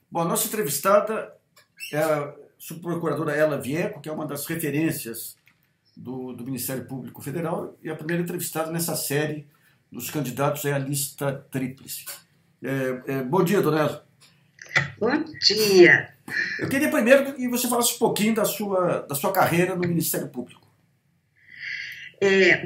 Bom, a nossa entrevistada é a subprocuradora Ela Vieco, que é uma das referências do Ministério Público Federal e a primeira entrevistada nessa série dos candidatos à lista tríplice. Bom dia, dona Ela. Bom dia. Eu queria primeiro que você falasse um pouquinho da sua carreira no Ministério Público.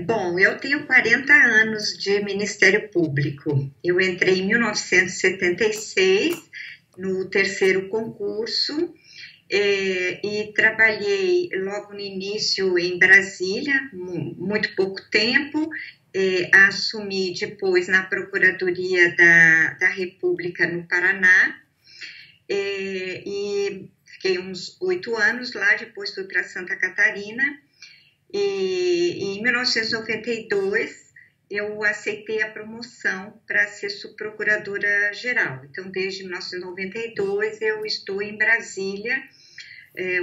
Bom, eu tenho 40 anos de Ministério Público. Eu entrei em 1976 no terceiro concurso e trabalhei logo no início em Brasília, muito pouco tempo. Assumi depois na Procuradoria da República no Paraná e fiquei uns 8 anos lá, depois fui para Santa Catarina. E em 1992 eu aceitei a promoção para ser subprocuradora-geral. Então, desde 1992 eu estou em Brasília,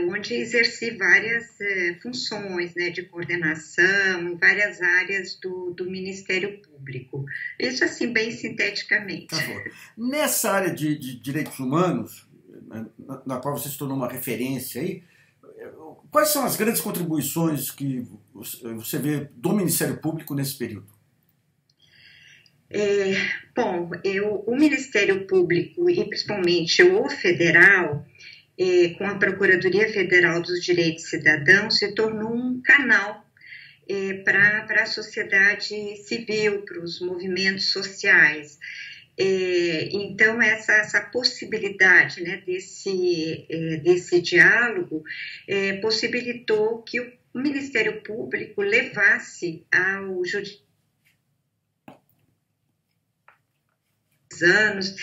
onde exerci várias funções, né, de coordenação em várias áreas do Ministério Público. Isso assim, bem sinteticamente. Tá bom. Nessa área de direitos humanos, na qual você se tornou uma referência aí, quais são as grandes contribuições que você vê do Ministério Público nesse período? Bom, o Ministério Público, e principalmente o federal, com a Procuradoria Federal dos Direitos Cidadãos, se tornou um canal para a sociedade civil, para os movimentos sociais. Então, essa possibilidade, né, desse diálogo possibilitou que o Ministério Público levasse ao Judiciário anos,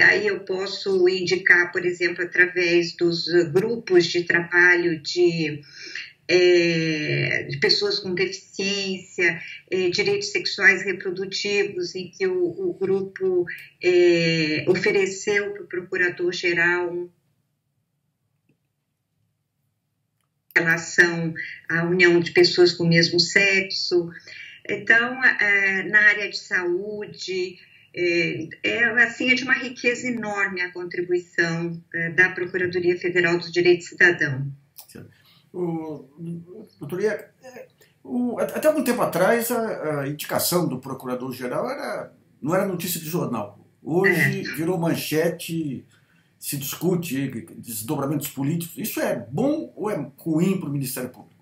aí eu posso indicar, por exemplo, através dos grupos de trabalho de pessoas com deficiência, direitos sexuais e reprodutivos, em que o grupo ofereceu para o procurador-geral em relação à união de pessoas com o mesmo sexo. Então, na área de saúde, é de uma riqueza enorme a contribuição da Procuradoria Federal dos Direitos Cidadãos. Doutor Ia, até algum tempo atrás a indicação do Procurador-Geral não era notícia de jornal. Hoje virou manchete, se discute desdobramentos políticos. Isso é bom ou é ruim para o Ministério Público?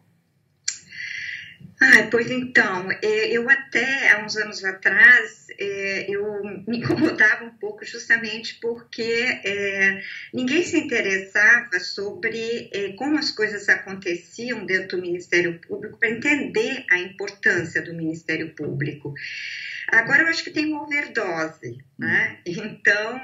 Pois então, eu até há uns anos atrás, eu me incomodava um pouco justamente porque ninguém se interessava sobre como as coisas aconteciam dentro do Ministério Público para entender a importância do Ministério Público. Agora eu acho que tem uma overdose, né? Então,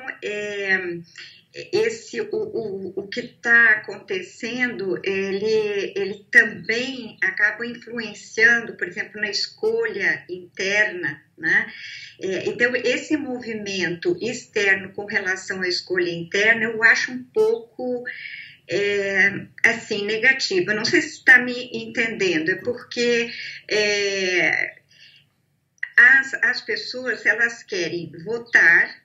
o que está acontecendo, ele também acaba influenciando, por exemplo, na escolha interna, né? Então, esse movimento externo com relação à escolha interna, eu acho um pouco assim, negativo. Eu não sei se está me entendendo, é porque as pessoas, elas querem votar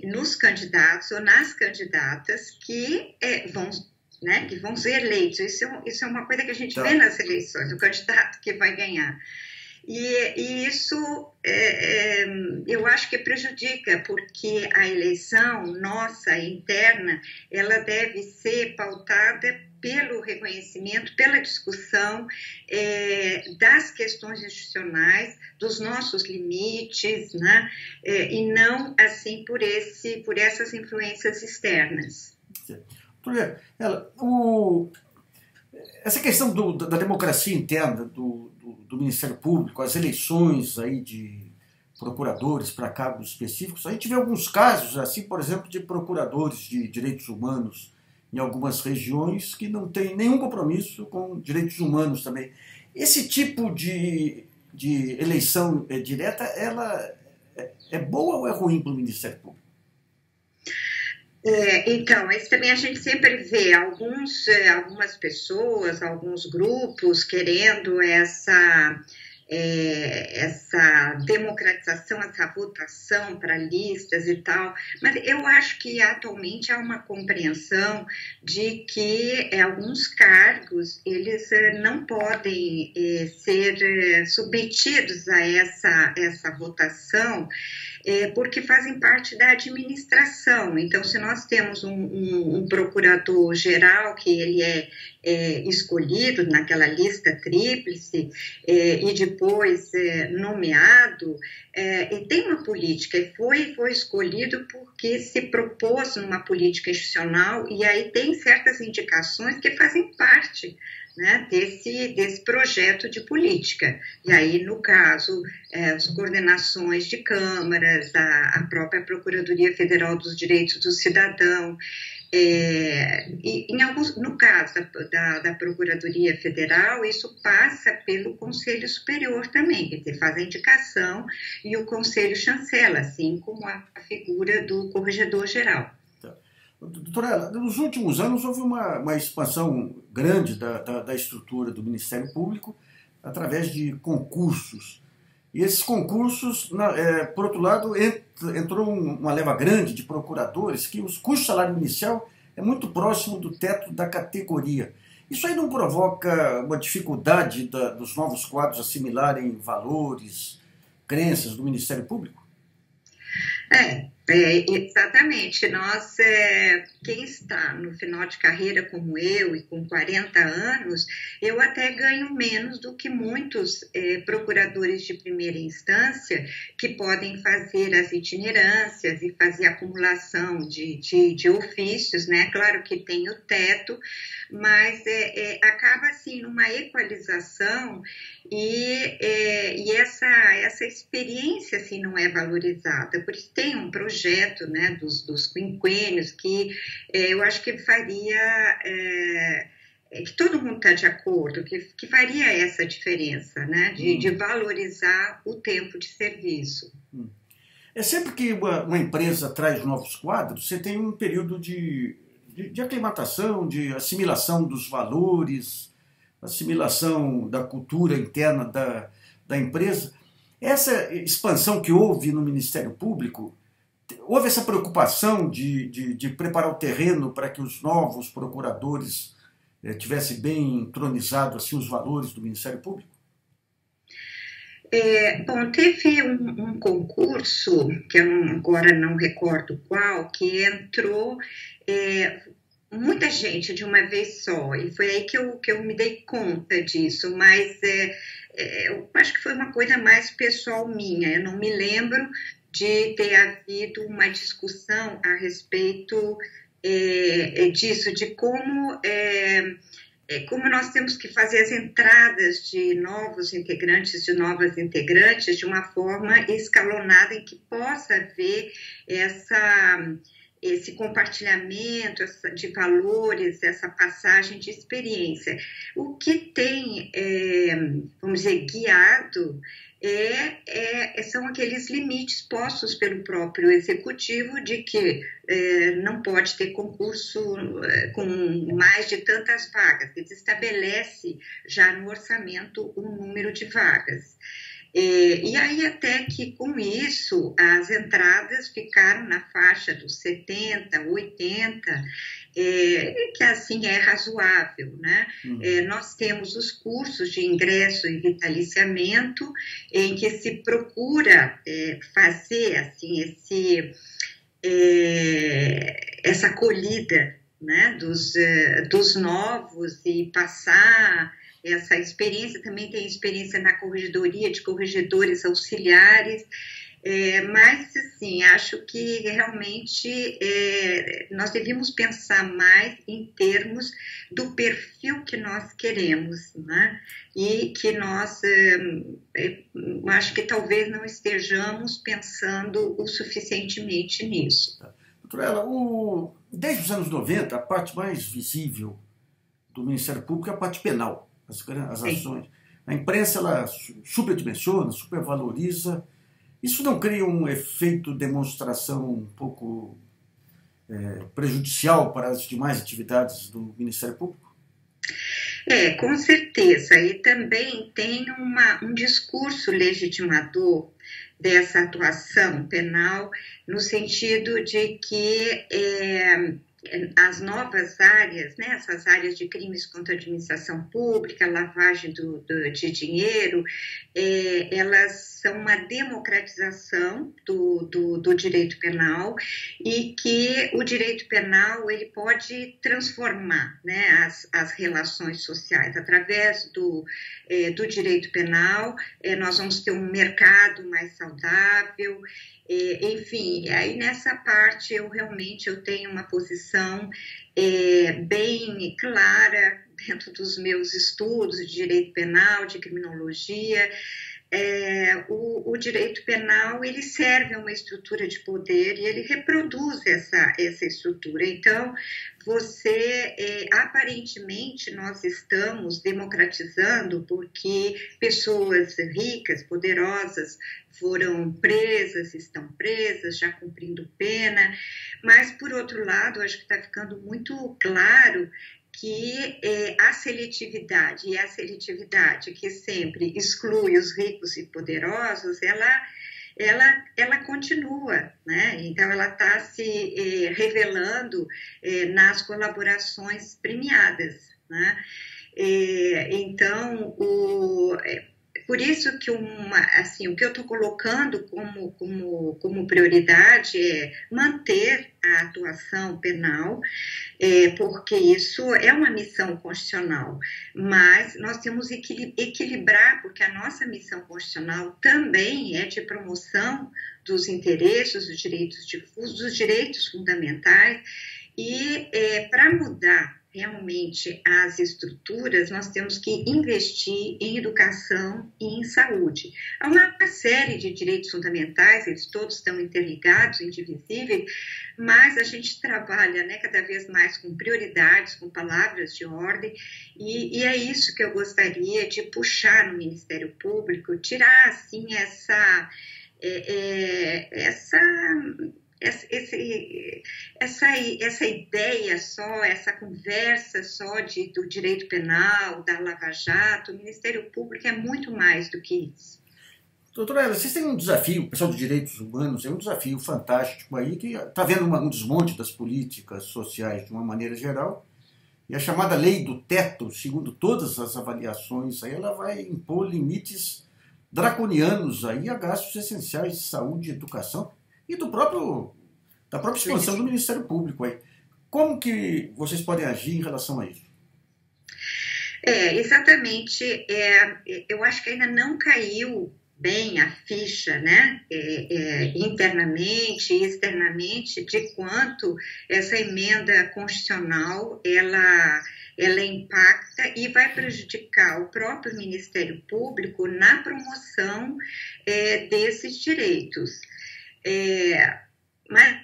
nos candidatos ou nas candidatas que vão ser eleitos. Isso é uma coisa que a gente vê nas eleições, o candidato que vai ganhar. E isso eu acho que prejudica, porque a eleição nossa, interna, ela deve ser pautada pelo reconhecimento, pela discussão das questões institucionais, dos nossos limites, né? E não assim por essas influências externas. Essa questão da democracia interna do Ministério Público, as eleições aí de procuradores para cargos específicos, a gente vê alguns casos, assim, por exemplo, de procuradores de direitos humanos em algumas regiões que não têm nenhum compromisso com direitos humanos também. Esse tipo de eleição direta, ela é boa ou é ruim para o Ministério Público? Então, isso também a gente sempre vê algumas pessoas, alguns grupos querendo essa democratização, essa votação para listas e tal, mas eu acho que atualmente há uma compreensão de que alguns cargos eles não podem ser submetidos a essa votação, porque fazem parte da administração. Então, se nós temos um procurador-geral que ele é escolhido naquela lista tríplice e depois nomeado, e tem uma política, e foi escolhido porque se propôs numa política institucional, e aí tem certas indicações que fazem parte, né, desse projeto de política. E aí, no caso, as coordenações de câmaras, a própria Procuradoria Federal dos Direitos do Cidadão, e no caso da Procuradoria Federal, isso passa pelo Conselho Superior também, quer dizer, faz a indicação e o Conselho chancela, assim como a figura do Corregedor-Geral. Doutora, nos últimos anos houve uma expansão grande da estrutura do Ministério Público através de concursos. E esses concursos, por outro lado, entrou uma leva grande de procuradores que o custo salário inicial é muito próximo do teto da categoria. Isso aí não provoca uma dificuldade dos novos quadros assimilarem valores, crenças do Ministério Público? Exatamente. Nós, quem está no final de carreira como eu e com 40 anos, eu até ganho menos do que muitos procuradores de primeira instância que podem fazer as itinerâncias e fazer acumulação de ofícios, né? Claro que tem o teto, mas acaba assim numa equalização e essa experiência assim não é valorizada. Por isso tem um projeto, né, dos quinquênios que eu acho que faria que todo mundo está de acordo, que faria essa diferença, né, de valorizar o tempo de serviço. É sempre que uma empresa traz novos quadros, você tem um período de aclimatação, de assimilação dos valores, assimilação da cultura interna da empresa. Essa expansão que houve no Ministério Público, houve essa preocupação de preparar o terreno para que os novos procuradores tivessem bem entronizado assim, os valores do Ministério Público? Bom, teve um concurso, que eu agora não recordo qual, que entrou muita gente de uma vez só, e foi aí que eu me dei conta disso, mas eu acho que foi uma coisa mais pessoal minha, eu não me lembro de ter havido uma discussão a respeito disso, de como nós temos que fazer as entradas de novos integrantes, de novas integrantes, de uma forma escalonada em que possa haver esse compartilhamento de valores, essa passagem de experiência. O que tem, vamos dizer, guiado são aqueles limites postos pelo próprio executivo de que não pode ter concurso com mais de tantas vagas, ele estabelece já no orçamento um número de vagas. E aí até que com isso as entradas ficaram na faixa dos 70, 80, que assim é razoável, né? Nós temos os cursos de ingresso e vitaliciamento em que se procura fazer assim essa acolhida, né, dos novos e passar essa experiência. Também tem experiência na corregedoria de corregedores auxiliares, mas, assim, acho que realmente nós devíamos pensar mais em termos do perfil que nós queremos, né? E que nós, acho que talvez não estejamos pensando o suficientemente nisso. Doutora, desde os anos 90, a parte mais visível do Ministério Público é a parte penal, as ações. A imprensa, ela superdimensiona, supervaloriza. Isso não cria um efeito de demonstração um pouco prejudicial para as demais atividades do Ministério Público? Com certeza. E também tem um discurso legitimador dessa atuação penal, no sentido de que as novas áreas, né, essas áreas de crimes contra a administração pública, lavagem de dinheiro, elas são uma democratização do direito penal, e que o direito penal ele pode transformar, né, as relações sociais. Através do direito penal, nós vamos ter um mercado mais saudável. Enfim, aí nessa parte eu tenho uma posição bem clara dentro dos meus estudos de direito penal, de criminologia. O direito penal ele serve a uma estrutura de poder e ele reproduz essa estrutura. Então, aparentemente nós estamos democratizando porque pessoas ricas, poderosas foram presas, estão presas, já cumprindo pena, mas por outro lado, acho que está ficando muito claro que a seletividade, e a seletividade que sempre exclui os ricos e poderosos, ela continua, né? Então ela está se revelando nas colaborações premiadas, né? Então, por isso que o que eu estou colocando como prioridade é manter a atuação penal, porque isso é uma missão constitucional, mas nós temos que equilibrar, porque a nossa missão constitucional também é de promoção dos interesses, dos direitos difusos, dos direitos fundamentais, e para mudar realmente as estruturas, nós temos que investir em educação e em saúde. Há uma série de direitos fundamentais, eles todos estão interligados, indivisíveis, mas a gente trabalha, né, cada vez mais com prioridades, com palavras de ordem, e é isso que eu gostaria de puxar no Ministério Público, tirar, assim, essa ideia só, essa conversa só do direito penal, da Lava Jato. O Ministério Público é muito mais do que isso. Doutora Ela, vocês têm um desafio, o pessoal dos direitos humanos, é um desafio fantástico aí, que está vendo um desmonte das políticas sociais de uma maneira geral, e a chamada lei do teto, segundo todas as avaliações, aí ela vai impor limites draconianos aí a gastos essenciais de saúde e educação, e da própria expansão do Ministério Público aí. Como que vocês podem agir em relação a isso? Exatamente. Eu acho que ainda não caiu bem a ficha, né, internamente e externamente, de quanto essa emenda constitucional ela impacta e vai prejudicar o próprio Ministério Público na promoção desses direitos. Mas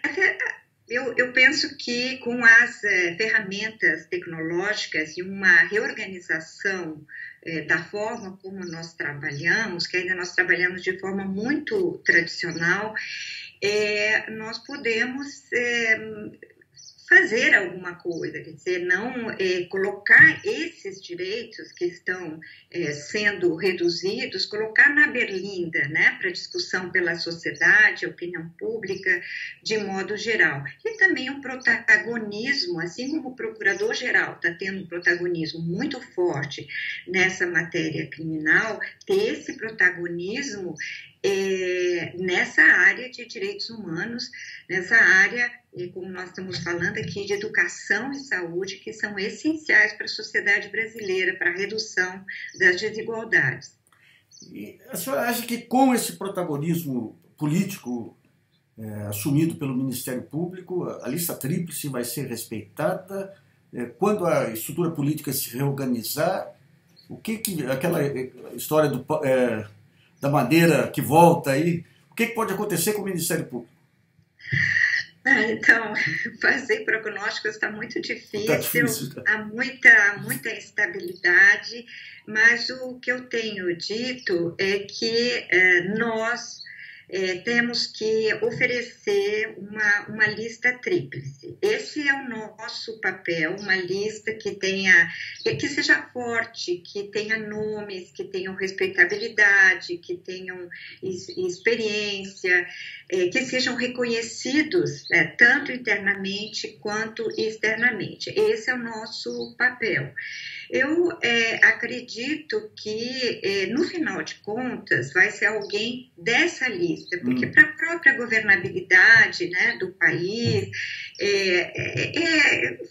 eu penso que com as ferramentas tecnológicas e uma reorganização da forma como nós trabalhamos, que ainda nós trabalhamos de forma muito tradicional, nós podemos fazer alguma coisa, quer dizer, não colocar esses direitos que estão sendo reduzidos, colocar na berlinda, né, para discussão pela sociedade, opinião pública, de modo geral. E também um protagonismo, assim como o procurador-geral está tendo um protagonismo muito forte nessa matéria criminal, ter esse protagonismo nessa área de direitos humanos, nessa área, como nós estamos falando aqui, de educação e saúde, que são essenciais para a sociedade brasileira, para a redução das desigualdades. E a senhora acha que com esse protagonismo político assumido pelo Ministério Público, a lista tríplice vai ser respeitada? Quando a estrutura política se reorganizar, aquela história da madeira que volta aí, o que pode acontecer com o Ministério Público? Então, fazer prognósticos está muito difícil, há muita instabilidade, mas o que eu tenho dito é que nós temos que oferecer uma lista tríplice. Esse é o nosso papel, uma lista que seja forte, que tenha nomes, que tenham respeitabilidade, que tenham experiência, que sejam reconhecidos, tanto internamente quanto externamente. Esse é o nosso papel. Eu acredito que, no final de contas, vai ser alguém dessa lista, porque para a própria governabilidade, né, do país,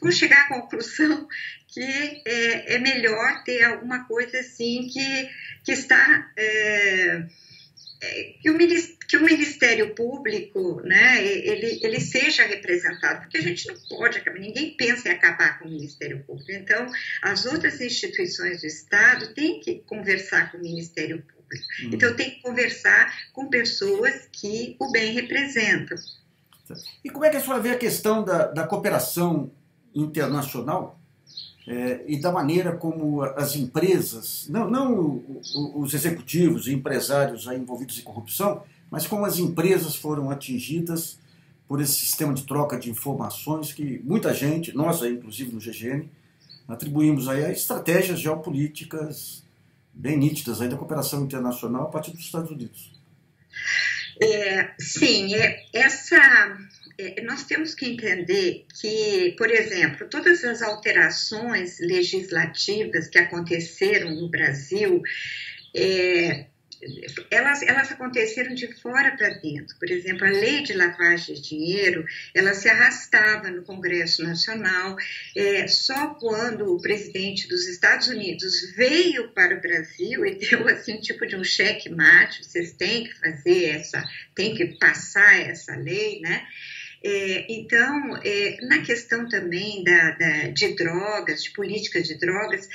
vou chegar à conclusão que é melhor ter alguma coisa assim que está... que o Ministério Público, né, ele seja representado, porque a gente não pode acabar, ninguém pensa em acabar com o Ministério Público. Então, as outras instituições do Estado têm que conversar com o Ministério Público. Então, tem que conversar com pessoas que o bem representam. E como é que a senhora vê a questão da cooperação internacional e da maneira como as empresas, não os executivos e empresários aí envolvidos em corrupção, mas como as empresas foram atingidas por esse sistema de troca de informações que muita gente, nós aí inclusive no GGN, atribuímos aí a estratégias geopolíticas bem nítidas aí da cooperação internacional a partir dos Estados Unidos. Sim, nós temos que entender que, por exemplo, todas as alterações legislativas que aconteceram no Brasil, elas aconteceram de fora para dentro. Por exemplo, a lei de lavagem de dinheiro, ela se arrastava no Congresso Nacional, só quando o presidente dos Estados Unidos veio para o Brasil e deu assim um tipo de um checkmate, vocês têm que fazer têm que passar essa lei, né? Então, na questão também de drogas, de política de drogas,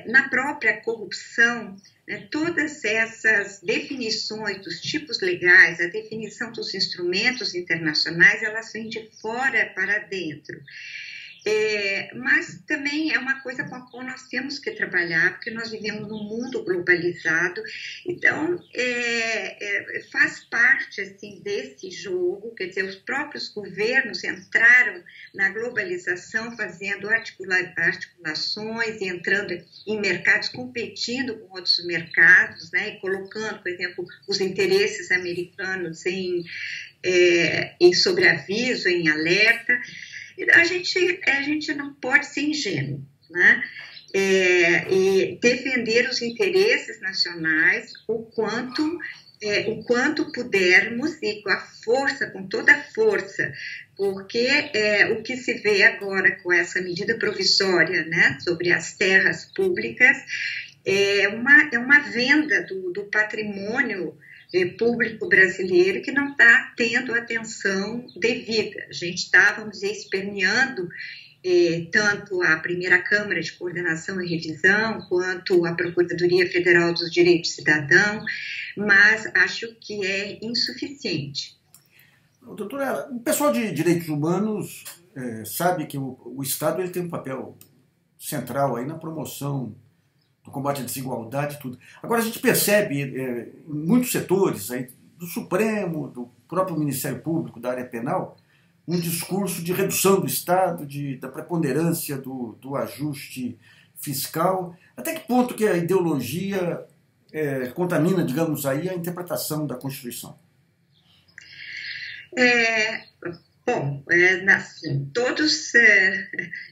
na própria corrupção, né, todas essas definições dos tipos legais, a definição dos instrumentos internacionais, elas vêm de fora para dentro. Mas também é uma coisa com a qual nós temos que trabalhar, porque nós vivemos num mundo globalizado, então faz parte assim, desse jogo, quer dizer, os próprios governos entraram na globalização fazendo articulações e entrando em mercados, competindo com outros mercados, né, e colocando, por exemplo, os interesses americanos em sobreaviso, em alerta. A gente não pode ser ingênuo, né? E defender os interesses nacionais o quanto pudermos e com toda a força, porque o que se vê agora com essa medida provisória, né, sobre as terras públicas é uma venda do patrimônio público brasileiro que não está tendo atenção devida. A gente está, vamos dizer, esperneando tanto a primeira Câmara de Coordenação e Revisão, quanto a Procuradoria Federal dos Direitos do Cidadão, mas acho que é insuficiente. Doutora, o pessoal de direitos humanos sabe que o Estado ele tem um papel central aí na promoção do combate à desigualdade e tudo. Agora a gente percebe em muitos setores aí, do Supremo, do próprio Ministério Público, da área penal, um discurso de redução do Estado, da preponderância do ajuste fiscal. Até que ponto que a ideologia contamina, digamos aí, a interpretação da Constituição? Bom, assim, todos,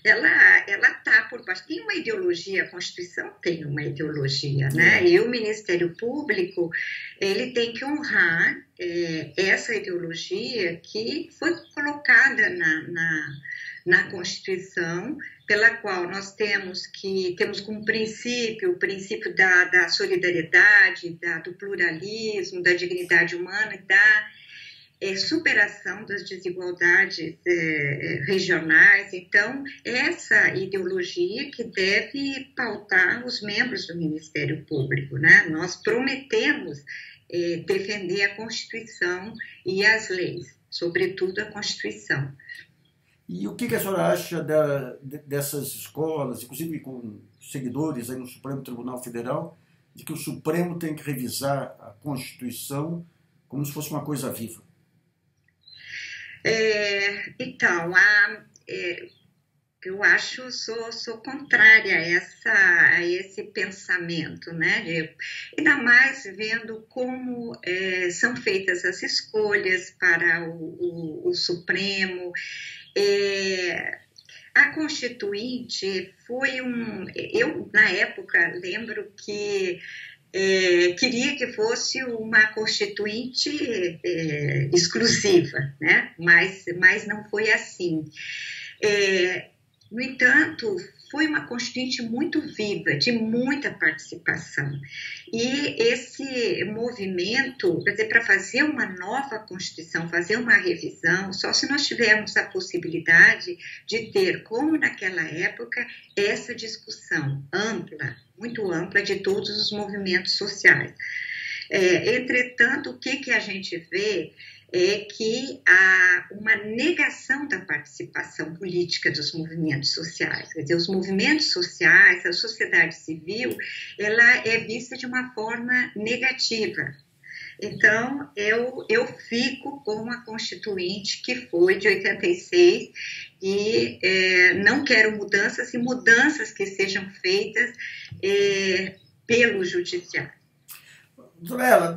ela está por baixo. Tem uma ideologia, a Constituição tem uma ideologia, né? E o Ministério Público, ele tem que honrar essa ideologia que foi colocada na Constituição, pela qual nós temos como princípio, o princípio da solidariedade, do pluralismo, da dignidade humana e da superação das desigualdades regionais. Então, essa ideologia que deve pautar os membros do Ministério Público, né? Nós prometemos defender a Constituição e as leis, sobretudo a Constituição. E o que a senhora acha dessas escolas, inclusive com seguidores aí no Supremo Tribunal Federal, de que o Supremo tem que revisar a Constituição como se fosse uma coisa viva. Então, eu acho, sou contrária a esse pensamento, né? Ainda mais vendo como são feitas as escolhas para o Supremo. A Constituinte foi eu, na época, lembro que queria que fosse uma Constituinte exclusiva, né? Mas não foi assim. No entanto, foi uma Constituinte muito viva, de muita participação. E esse movimento, quer dizer, para fazer uma nova Constituição, fazer uma revisão, só se nós tivermos a possibilidade de ter, como naquela época, essa discussão ampla, muito ampla, de todos os movimentos sociais. Entretanto, o que a gente vê é que há uma negação da participação política dos movimentos sociais. Quer dizer, os movimentos sociais, a sociedade civil, ela é vista de uma forma negativa. Então, eu fico com a Constituinte, que foi de 86, e não quero mudanças, e mudanças que sejam feitas pelo Judiciário. Dorela,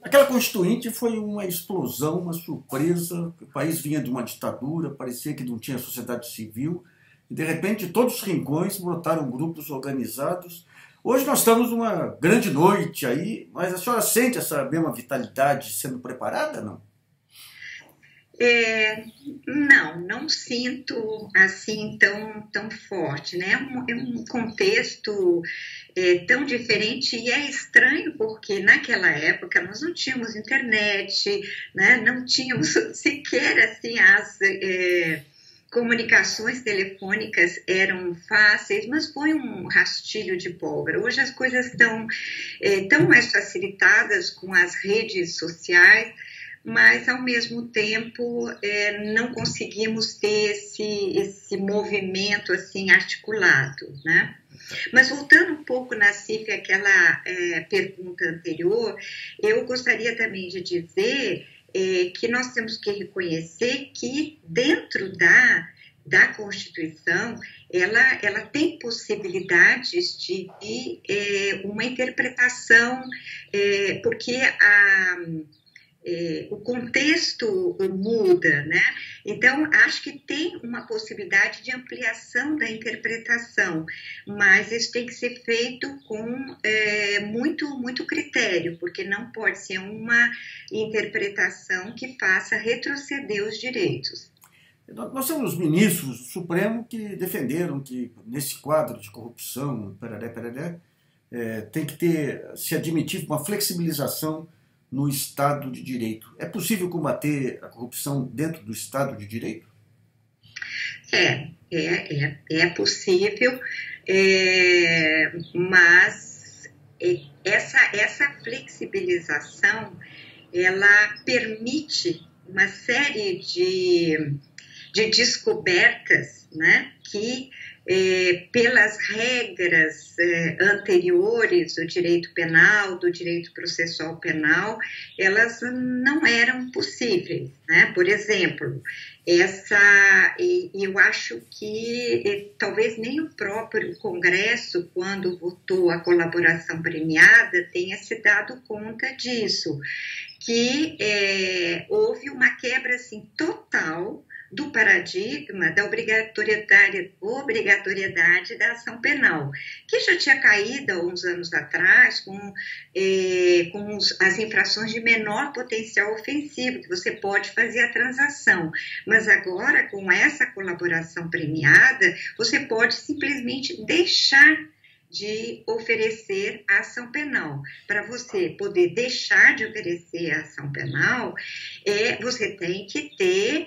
aquela Constituinte foi uma explosão, uma surpresa. O país vinha de uma ditadura, parecia que não tinha sociedade civil, e de repente, de todos os rincões brotaram grupos organizados. Hoje nós estamos numa grande noite aí, mas a senhora sente essa mesma vitalidade sendo preparada, não? Não sinto assim tão forte, né? É um contexto tão diferente, e é estranho porque naquela época nós não tínhamos internet, né? Não tínhamos sequer assim as comunicações telefônicas eram fáceis, mas foi um rastilho de pólvora. Hoje as coisas estão tão mais facilitadas com as redes sociais, mas, ao mesmo tempo, não conseguimos ter esse movimento assim, articulado, né? Mas, voltando um pouco, Nassif, àquela pergunta anterior, eu gostaria também de dizer que nós temos que reconhecer que, dentro da Constituição, ela tem possibilidades de uma interpretação, porque o contexto muda, né? Então, acho que tem uma possibilidade de ampliação da interpretação, mas isso tem que ser feito com muito critério, porque não pode ser uma interpretação que faça retroceder os direitos. Nós temos ministros do Supremo que defenderam que, nesse quadro de corrupção, tem que se admitir uma flexibilização no Estado de Direito. É possível combater a corrupção dentro do Estado de Direito? É possível, mas essa flexibilização, ela permite uma série de descobertas, né, que pelas regras anteriores do direito penal, do direito processual penal, elas não eram possíveis, né? Por exemplo, eu acho que talvez nem o próprio Congresso, quando votou a colaboração premiada, tenha se dado conta disso, que houve uma quebra assim, total do paradigma da obrigatoriedade da ação penal, que já tinha caído há uns anos atrás com as infrações de menor potencial ofensivo, que você pode fazer a transação. Mas agora, com essa colaboração premiada, você pode simplesmente deixar de oferecer a ação penal. Para você poder deixar de oferecer a ação penal, você tem que ter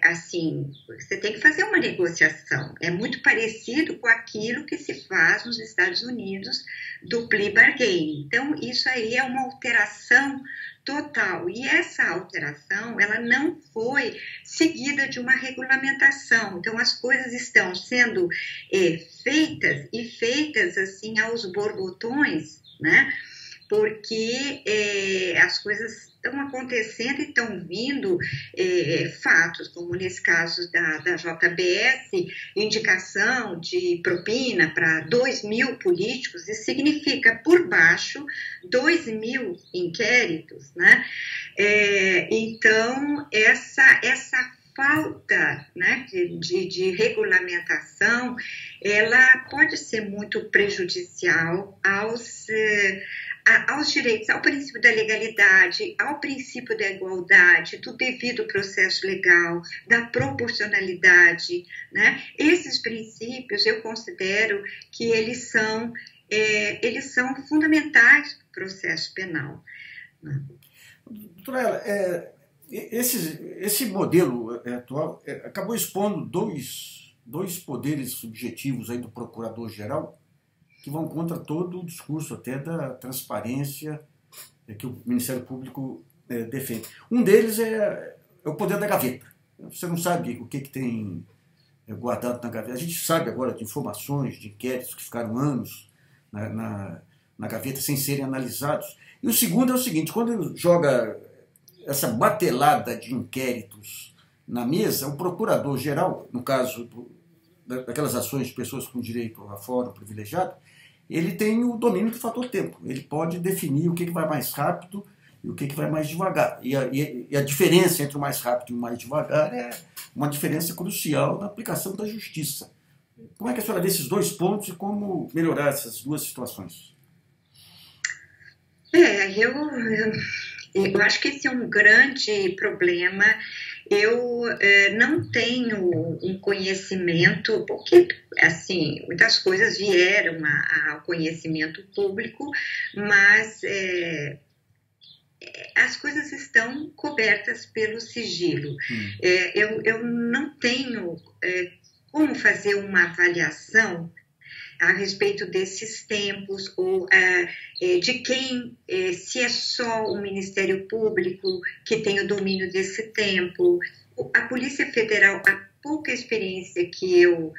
assim, você tem que fazer uma negociação. É muito parecido com aquilo que se faz nos Estados Unidos do plea bargaining. Então, isso aí é uma alteração total. E essa alteração, ela não foi seguida de uma regulamentação. Então, as coisas estão sendo feitas assim aos borbotões, né? porque as coisas estão acontecendo e estão vindo fatos, como nesse caso da JBS, indicação de propina para 2.000 políticos, isso significa, por baixo, 2.000 inquéritos, né? Então, essa falta, né, de regulamentação, ela pode ser muito prejudicial aos direitos, ao princípio da legalidade, ao princípio da igualdade, do devido processo legal, da proporcionalidade, né? Esses princípios eu considero que eles são fundamentais para o processo penal. Doutora Ela, esse modelo atual acabou expondo dois poderes subjetivos aí do procurador-geral que vão contra todo o discurso até da transparência que o Ministério Público defende. Um deles é o poder da gaveta. Você não sabe o que tem guardado na gaveta. A gente sabe agora de informações, de inquéritos que ficaram anos na gaveta sem serem analisados. E o segundo é o seguinte, quando ele joga essa batelada de inquéritos na mesa, o procurador-geral, no caso daquelas ações de pessoas com direito a fórum privilegiado, ele tem o domínio do fator tempo. Ele pode definir o que vai mais rápido e o que vai mais devagar. E a diferença entre o mais rápido e o mais devagar é uma diferença crucial na aplicação da justiça. Como é que a senhora vê esses dois pontos e como melhorar essas duas situações? Eu acho que esse é um grande problema. Eu não tenho um conhecimento, porque, assim, muitas coisas vieram ao conhecimento público, mas as coisas estão cobertas pelo sigilo. Eu não tenho como fazer uma avaliação a respeito desses tempos, ou de quem, se é só o Ministério Público que tem o domínio desse tempo. A Polícia Federal, a pouca experiência que eu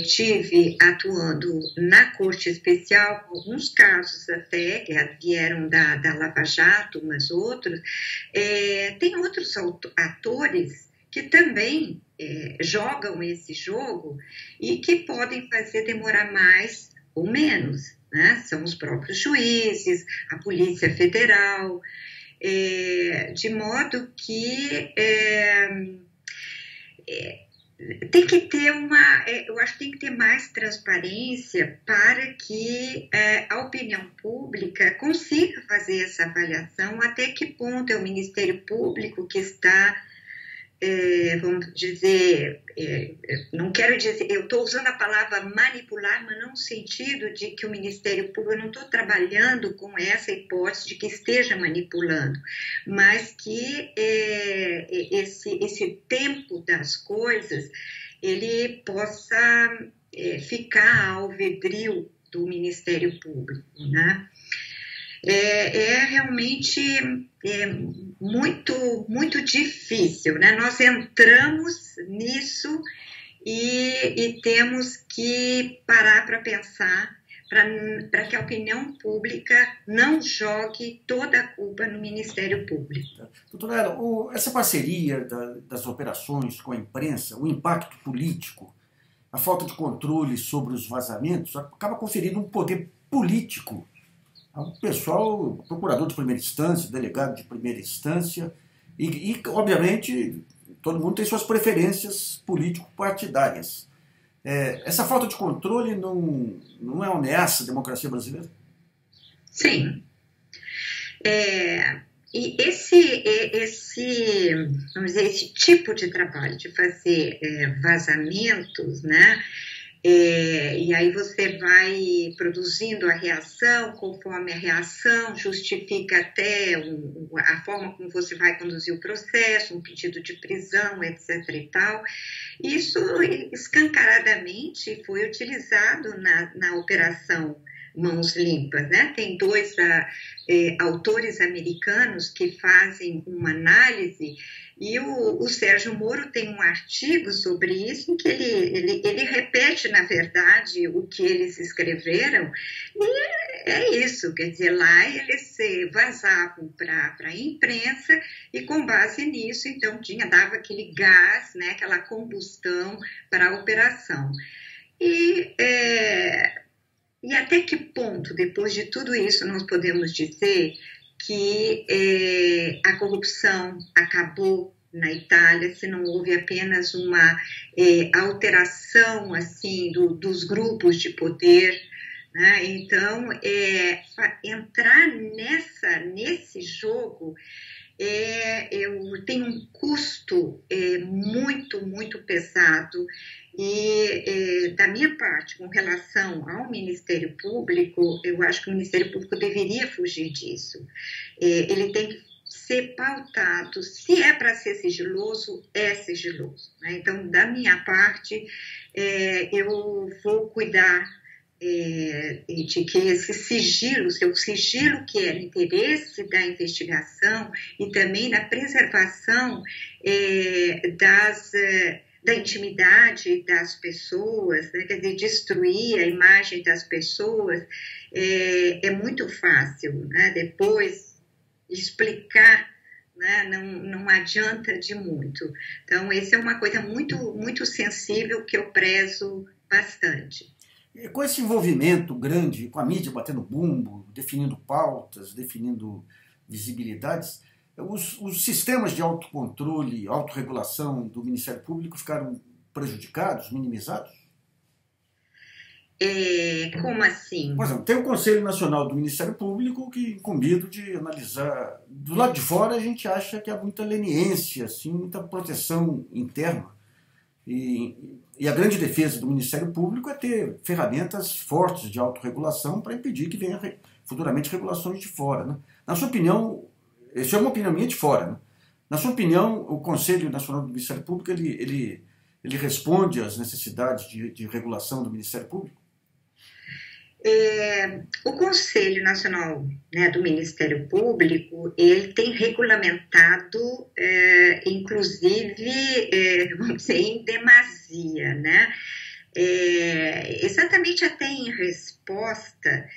tive atuando na Corte Especial, alguns casos até, que vieram da Lava Jato, mas outros, tem outros atores que também jogam esse jogo e que podem fazer demorar mais ou menos, né? São os próprios juízes, a Polícia Federal, de modo que tem que ter eu acho que tem que ter mais transparência para que a opinião pública consiga fazer essa avaliação, até que ponto é o Ministério Público que está vamos dizer, não quero dizer, eu estou usando a palavra manipular, mas não no sentido de que o Ministério Público, eu não estou trabalhando com essa hipótese de que esteja manipulando, mas que esse tempo das coisas, ele possa ficar ao alvedrio do Ministério Público, né? Realmente muito difícil, né? Nós entramos nisso e temos que parar para pensar para que a opinião pública não jogue toda a culpa no Ministério Público. Doutora Ela, essa parceria das operações com a imprensa, o impacto político, a falta de controle sobre os vazamentos, acaba conferindo um poder político ao pessoal, procurador de primeira instância, delegado de primeira instância, e obviamente, todo mundo tem suas preferências político-partidárias. Essa falta de controle não é uma ameaça à democracia brasileira? Sim. E vamos dizer, esse tipo de trabalho de fazer vazamentos, né? E aí você vai produzindo a reação, conforme a reação justifica até a forma como você vai conduzir o processo, um pedido de prisão, etc. e tal. Isso escancaradamente foi utilizado na operação mãos limpas, né? Tem dois autores americanos que fazem uma análise e o Sérgio Moro tem um artigo sobre isso em que ele repete, na verdade, o que eles escreveram, e é isso, quer dizer, lá eles vazavam para a imprensa e com base nisso, então, dava aquele gás, né, aquela combustão para a operação. E até que ponto, depois de tudo isso, nós podemos dizer que a corrupção acabou na Itália, se não houve apenas uma alteração assim dos grupos de poder, né? Então, entrar nesse jogo tem um custo muito, muito pesado. E, da minha parte, com relação ao Ministério Público, eu acho que o Ministério Público deveria fugir disso. Ele tem que ser pautado, se é para ser sigiloso, é sigiloso, né? Então, da minha parte, eu vou cuidar de que esse sigilo, seu sigilo que é no interesse da investigação e também na preservação da intimidade das pessoas, né? Quer dizer, destruir a imagem das pessoas é muito fácil, né? Depois explicar, né? Não adianta de muito. Então, essa é uma coisa muito, muito sensível que eu prezo bastante. E com esse envolvimento grande, com a mídia batendo bumbo, definindo pautas, definindo visibilidades, os sistemas de autocontrole, autorregulação do Ministério Público ficaram prejudicados, minimizados? Como assim? Por exemplo, tem o Conselho Nacional do Ministério Público que é incumbido de analisar. Do lado de fora a gente acha que há muita leniência, assim, muita proteção interna. E a grande defesa do Ministério Público é ter ferramentas fortes de autorregulação para impedir que venha futuramente regulações de fora, né? Na sua opinião, isso é uma opinião minha de fora, né? Na sua opinião, o Conselho Nacional do Ministério Público ele responde às necessidades de regulação do Ministério Público? O Conselho Nacional, né, do Ministério Público, ele tem regulamentado, inclusive, vamos dizer, em demasia, né? Exatamente até em resposta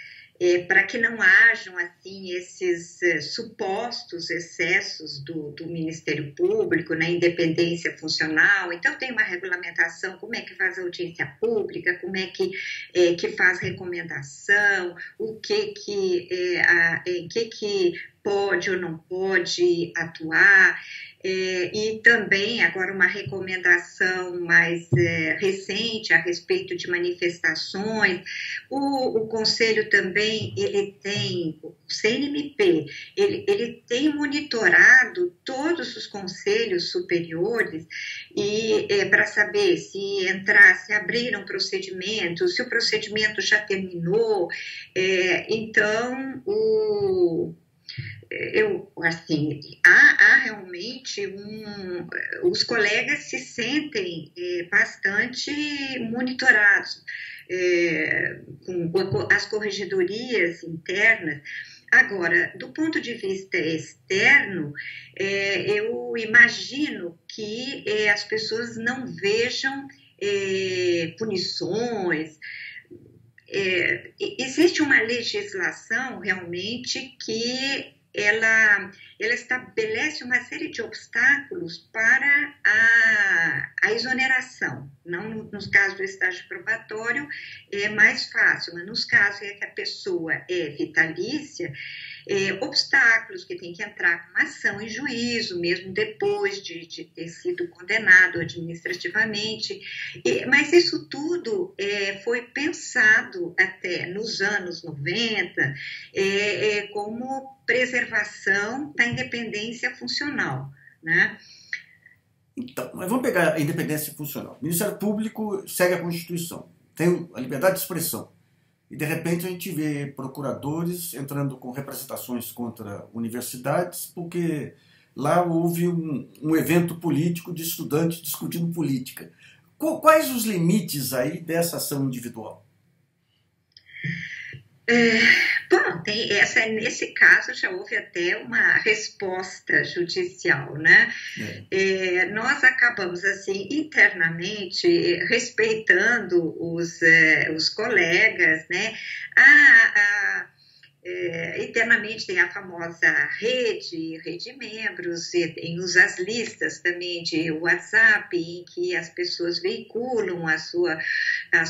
para que não hajam assim esses supostos excessos do Ministério Público na independência funcional. Então tem uma regulamentação, como é que faz audiência pública, como é que faz recomendação, o que pode ou não pode atuar. E também agora uma recomendação mais recente a respeito de manifestações. O Conselho também, o CNMP, ele tem monitorado todos os conselhos superiores e para saber se abriram procedimentos, se o procedimento já terminou. Então, há realmente os colegas se sentem bastante monitorados com as corregedorias internas. Agora, do ponto de vista externo, eu imagino que as pessoas não vejam punições. Existe uma legislação realmente que ela estabelece uma série de obstáculos para a exoneração. Não nos casos do estágio probatório é mais fácil, mas nos casos em que a pessoa é vitalícia, obstáculos que tem que entrar com uma ação em juízo, mesmo depois de ter sido condenado administrativamente. Mas isso tudo foi pensado até nos anos 90 como preservação da independência funcional, né? Então, mas vamos pegar a independência funcional. O Ministério Público segue a Constituição, tem a liberdade de expressão. E, de repente, a gente vê procuradores entrando com representações contra universidades, porque lá houve um evento político de estudantes discutindo política. Quais os limites aí dessa ação individual? Bom, nesse caso já houve até uma resposta judicial, né? Nós acabamos, assim, internamente, respeitando os colegas, né? Internamente tem a famosa rede membros, e tem as listas também de WhatsApp, em que as pessoas veiculam as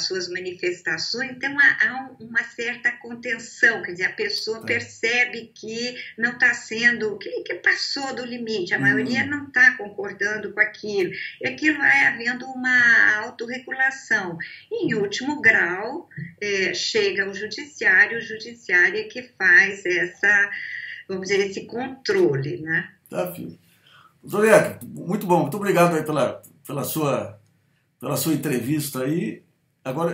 suas manifestações, então há uma certa contenção, quer dizer, a pessoa percebe que não está sendo, que passou do limite, a maioria não está concordando com aquilo, e aquilo vai havendo uma autorregulação. Em último grau, chega o judiciário é que faz vamos dizer, esse controle, né? Tá, filho. Zoreca, muito bom, muito obrigado aí pela sua entrevista aí. Agora